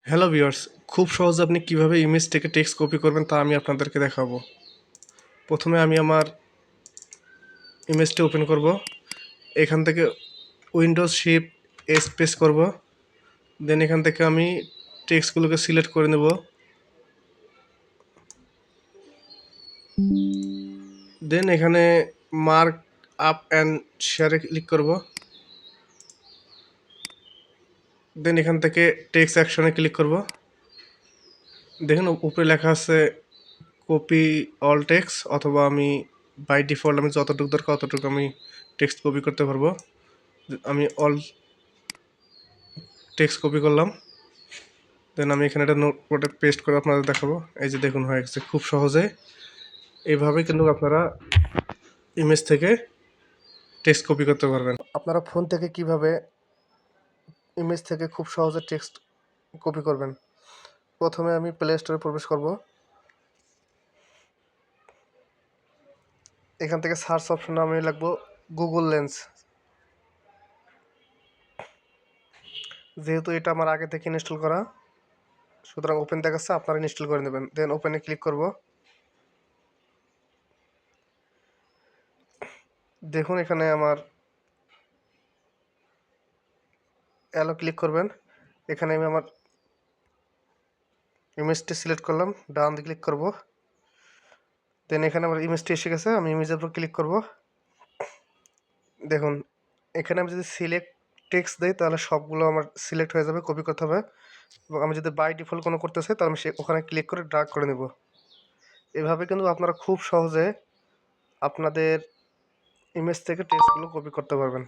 Hello viewers, খুব সহজে আপনি কিভাবে ইমেজ থেকে টেক্সট কপি করবেন তা আমি আপনাদেরকে দেখাবো। প্রথমে আমি আমার ইমেজটা ওপেন করব। এখান থেকে উইন্ডোজ শিফট এস প্রেস করব। দেন এখান থেকে আমি টেক্সটগুলোকে সিলেক্ট করে নেব। দেন এখানে মার্ক আপ অ্যান্ড শেয়ারে ক্লিক করব। দেন এখান থেকে টেক্সট অ্যাকশনে ক্লিক করব। দেখুন উপরে লেখা আছে কপি অল টেক্সট, অথবা আমি বাই ডিফল্ট আমি যতটুকু দরকার ততটুকু আমি টেক্সট কপি করতে পারবো। আমি অল টেক্সট কপি করলাম। দেন আমি এখানে একটা নোটপ্যাডে পেস্ট করে আপনাদের দেখাবো। এই যে দেখুন হয়ে গেছে খুব সহজে। এইভাবে কিন্তু আপনারা ইমেজ থেকে টেক্সট কপি করতে পারবেন। আপনারা ফোন থেকে কিভাবে ইমেজ থেকে খুব সহজে টেক্সট কপি করবেন, প্রথমে আমি প্লে স্টোরে প্রবেশ করব। এখান থেকে সার্চ অপশনে আমি লিখব গুগল লেন্স। যেহেতু এটা আমার আগে থেকে ইনস্টল করা, সুতরাং ওপেন দেখাচ্ছে, আপনারা ইনস্টল করে নেবেন। দেন ওপেনে ক্লিক করব। দেখুন এখানে আমার অ্যালো ক্লিক করবেন। এখানে আমি আমার ইমেজটি সিলেক্ট করলাম, ডান দিকে ক্লিক করব। দেন এখানে আমার ইমেজটি এসে গেছে, আমি ইমেজের উপর ক্লিক করব। দেখুন এখানে আমি যদি সিলেক্ট টেক্সট দিই তাহলে সবগুলো আমার সিলেক্ট হয়ে যাবে, কপি করতে হবে। এবং আমি যদি বাই ডিফল্ট কোনো করতে চাই তাহলে আমি ওখানে ক্লিক করে ড্র্যাগ করে নেব। এভাবে কিন্তু আপনারা খুব সহজে আপনাদের ইমেজ থেকে টেক্সটগুলো কপি করতে পারবেন।